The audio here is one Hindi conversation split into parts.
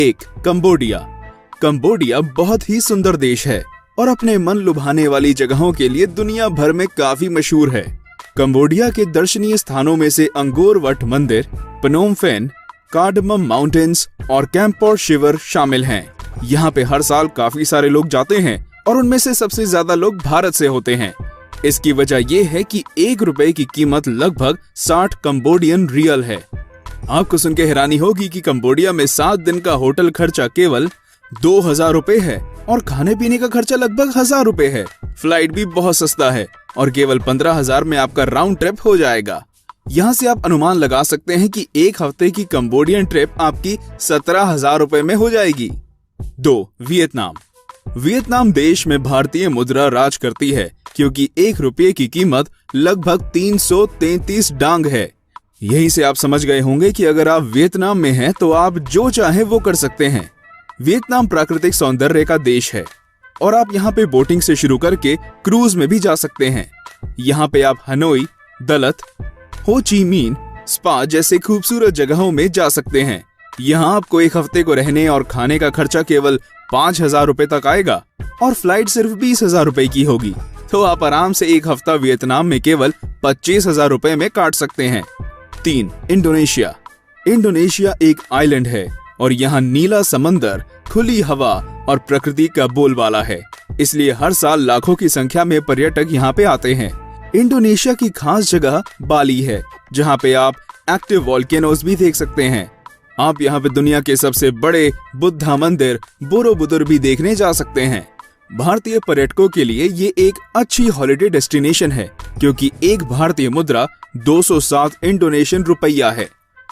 एक, कंबोडिया। कंबोडिया बहुत ही सुंदर देश है और अपने मन लुभाने वाली जगहों के लिए दुनिया भर में काफी मशहूर है। कंबोडिया के दर्शनीय स्थानों में से अंगोर वट मंदिर, पनोम फेन, कार्डमम माउंटेन्स और कैंपोर शिवर शामिल हैं। यहाँ पे हर साल काफी सारे लोग जाते हैं और उनमें से सबसे ज्यादा लोग भारत से होते हैं। इसकी वजह ये है कि 1 रुपए की कीमत लगभग 60 कंबोडियन रियल है। आपको सुन के हैरानी होगी कि कंबोडिया में 7 दिन का होटल खर्चा केवल 2000 रुपए है और खाने पीने का खर्चा लगभग 1000 रुपए है। फ्लाइट भी बहुत सस्ता है और केवल 15,000 में आपका राउंड ट्रिप हो जाएगा। यहाँ से आप अनुमान लगा सकते हैं कि 1 हफ्ते की कंबोडियन ट्रिप आपकी 17,000 रुपए में हो जाएगी। 2, वियतनाम। वियतनाम देश में भारतीय मुद्रा राज करती है क्योंकि 1 रुपये की कीमत लगभग 333 डांग है। यहीं से आप समझ गए होंगे कि अगर आप वियतनाम में हैं तो आप जो चाहे वो कर सकते हैं। वियतनाम प्राकृतिक सौंदर्य का देश है और आप यहाँ पे बोटिंग से शुरू करके क्रूज में भी जा सकते हैं। यहाँ पे आप हनोई, दलत, हो ची मिन, स्पा जैसे खूबसूरत जगहों में जा सकते हैं। यहाँ आपको 1 हफ्ते को रहने और खाने का खर्चा केवल 5,000 रुपए तक आएगा और फ्लाइट सिर्फ 20,000 रुपए की होगी। तो आप आराम से 1 हफ्ता वियतनाम में केवल 25,000 रुपए में काट सकते हैं। 3, इंडोनेशिया। इंडोनेशिया एक आइलैंड है और यहाँ नीला समंदर, खुली हवा और प्रकृति का बोलबाला है। इसलिए हर साल लाखों की संख्या में पर्यटक यहाँ पे आते हैं। इंडोनेशिया की खास जगह बाली है जहाँ पे आप एक्टिव वोल्केनोज भी देख सकते हैं। आप यहाँ पे दुनिया के सबसे बड़े बुद्धा मंदिर बोरोबुदुर भी देखने जा सकते हैं। भारतीय पर्यटकों के लिए ये एक अच्छी हॉलिडे डेस्टिनेशन है क्योंकि 1 भारतीय मुद्रा 207 इंडोनेशियन रुपया है।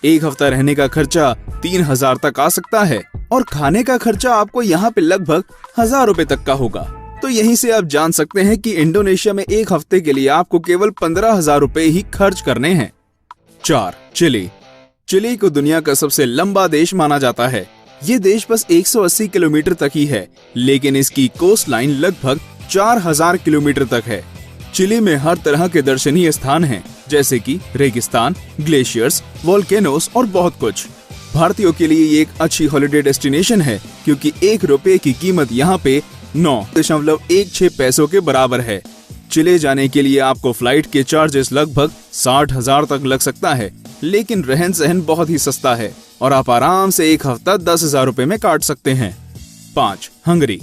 1 हफ्ता रहने का खर्चा 3,000 तक आ सकता है और खाने का खर्चा आपको यहाँ पे लगभग 1,000 रुपए तक का होगा। तो यहीं से आप जान सकते हैं कि इंडोनेशिया में 1 हफ्ते के लिए आपको केवल 15,000 रुपए ही खर्च करने हैं। 4, चिली। चिली को दुनिया का सबसे लंबा देश माना जाता है। ये देश बस 180 किलोमीटर तक ही है, लेकिन इसकी कोस्ट लाइन लगभग 4000 किलोमीटर तक है। चिली में हर तरह के दर्शनीय स्थान हैं, जैसे कि रेगिस्तान, ग्लेशियर्स, वोल्केनोस और बहुत कुछ। भारतीयों के लिए ये एक अच्छी हॉलिडे डेस्टिनेशन है क्योंकि 1 रुपए की कीमत यहाँ पे 9.16 पैसों के बराबर है। चिले जाने के लिए आपको फ्लाइट के चार्जेस लगभग 60,000 तक लग सकता है, लेकिन रहन सहन बहुत ही सस्ता है और आप आराम से 1 हफ्ता 10,000 रुपए में काट सकते हैं। 5, हंगरी।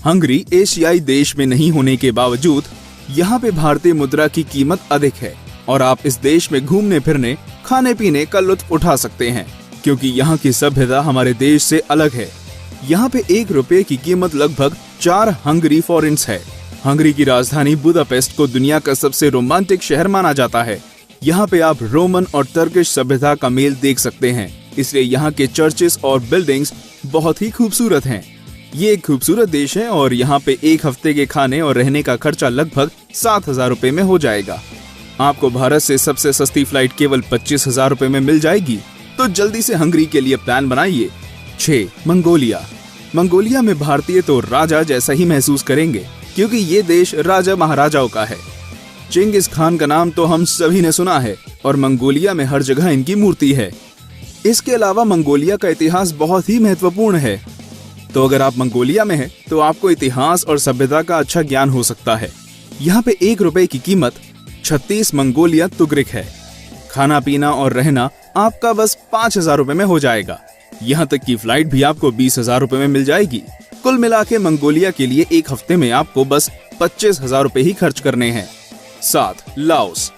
हंगरी एशियाई देश में नहीं होने के बावजूद यहाँ पे भारतीय मुद्रा की कीमत अधिक है और आप इस देश में घूमने फिरने, खाने पीने का लुत्फ उठा सकते हैं क्योंकि यहाँ की सभ्यता हमारे देश से अलग है। यहाँ पे 1 रुपये की कीमत लगभग 4 हंगरी फॉरेंस है। हंगरी की राजधानी बुदापेस्ट को दुनिया का सबसे रोमांटिक शहर माना जाता है। यहाँ पे आप रोमन और टर्किश सभ्यता का मेल देख सकते हैं, इसलिए यहाँ के चर्चेस और बिल्डिंग्स बहुत ही खूबसूरत हैं। ये एक खूबसूरत देश है और यहाँ पे 1 हफ्ते के खाने और रहने का खर्चा लगभग 7,000 रुपए में हो जाएगा। आपको भारत से सबसे सस्ती फ्लाइट केवल 25,000 रुपए में मिल जाएगी, तो जल्दी से हंगरी के लिए प्लान बनाइए। 6, मंगोलिया। मंगोलिया में भारतीय तो राजा जैसा ही महसूस करेंगे क्योंकि ये देश राजा महाराजाओं का है। चिंगिस खान का नाम तो हम सभी ने सुना है और मंगोलिया में हर जगह इनकी मूर्ति है। इसके अलावा मंगोलिया का इतिहास बहुत ही महत्वपूर्ण है। तो अगर आप मंगोलिया में हैं तो आपको इतिहास और सभ्यता का अच्छा ज्ञान हो सकता है। यहाँ पे 1 रुपए की कीमत 36 मंगोलिया तुगरिक है। खाना पीना और रहना आपका बस 5,000 रुपए में हो जाएगा। यहाँ तक की फ्लाइट भी आपको 20,000 रुपए में मिल जाएगी। कुल मिला के मंगोलिया के लिए 1 हफ्ते में आपको बस 25,000 रुपए ही खर्च करने हैं। 7, लाओस।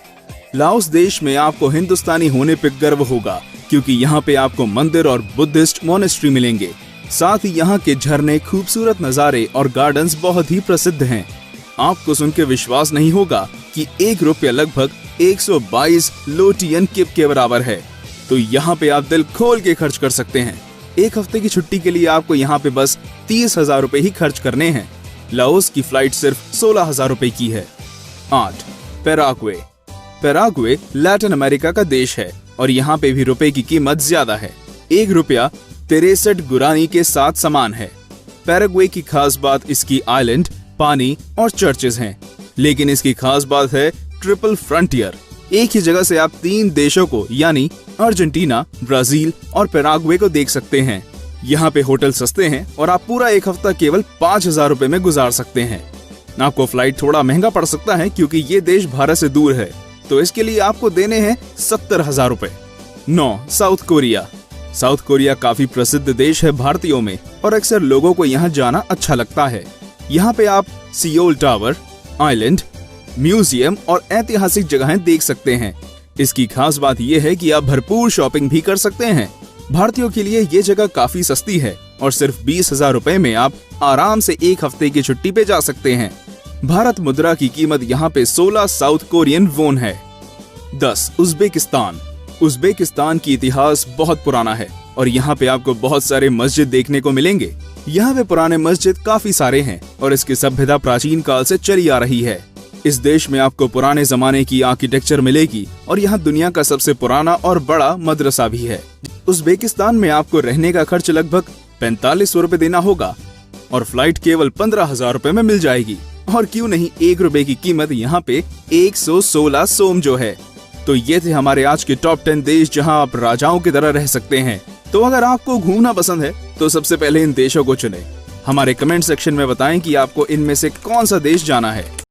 लाओस देश में आपको हिंदुस्तानी होने पे गर्व होगा क्योंकि यहाँ पे आपको मंदिर और बुद्धिस्ट मोनेस्ट्री मिलेंगे। साथ ही यहाँ के झरने, खूबसूरत नज़ारे और गार्डन्स बहुत ही प्रसिद्ध हैं। आपको सुन के विश्वास नहीं होगा कि 1 रुपया लगभग 122 लोटियन किप के बराबर है। तो यहाँ पे आप दिल खोल के खर्च कर सकते हैं। 1 हफ्ते की छुट्टी के लिए आपको यहाँ पे बस 30,000 रुपए ही खर्च करने हैं। लाओस की फ्लाइट सिर्फ 16,000 रुपए की है। 8, पैराग्वे। पैराग्वे लैटिन अमेरिका का देश है और यहाँ पे भी रुपए की कीमत ज्यादा है। 1 रुपया 63 गुरानी के साथ समान है। पैराग्वे की खास बात इसकी आइलैंड, पानी और चर्चेस हैं, लेकिन इसकी खास बात है ट्रिपल फ्रंटियर। एक ही जगह से आप 3 देशों को यानी अर्जेंटीना, ब्राजील और पैराग्वे को देख सकते हैं। यहाँ पे होटल सस्ते हैं और आप पूरा एक हफ्ता केवल 5,000 रुपए में गुजार सकते हैं। आपको फ्लाइट थोड़ा महंगा पड़ सकता है क्योंकि ये देश भारत से दूर है, तो इसके लिए आपको देने हैं 70,000 रुपए। 9. South Korea. साउथ कोरिया काफी प्रसिद्ध देश है भारतीयों में और अक्सर लोगों को यहाँ जाना अच्छा लगता है। यहाँ पे आप सियोल टावर, आइलैंड, म्यूजियम और ऐतिहासिक जगहें देख सकते हैं। इसकी खास बात यह है कि आप भरपूर शॉपिंग भी कर सकते हैं। भारतीयों के लिए ये जगह काफी सस्ती है और सिर्फ 20,000 रुपए में आप आराम से एक हफ्ते की छुट्टी पे जा सकते हैं। भारत मुद्रा की कीमत यहाँ पे 16 साउथ कोरियन वोन है। 10. उज्बेकिस्तान। उज्बेकिस्तान की इतिहास बहुत पुराना है और यहाँ पे आपको बहुत सारे मस्जिद देखने को मिलेंगे। यहाँ पे पुराने मस्जिद काफी सारे हैं और इसकी सभ्यता प्राचीन काल से चली आ रही है। इस देश में आपको पुराने जमाने की आर्किटेक्चर मिलेगी और यहाँ दुनिया का सबसे पुराना और बड़ा मदरसा भी है। उज्बेकिस्तान में आपको रहने का खर्च लगभग 4500 रुपए देना होगा और फ्लाइट केवल 15,000 रुपए में मिल जाएगी। और क्यों नहीं, 1 रुपए की कीमत यहाँ पे 116 सोम जो है। तो ये थे हमारे आज के टॉप 10 देश जहाँ आप राजाओं की तरह रह सकते हैं। तो अगर आपको घूमना पसंद है तो सबसे पहले इन देशों को चुनें। हमारे कमेंट सेक्शन में बताएं कि आपको इनमें से कौन सा देश जाना है।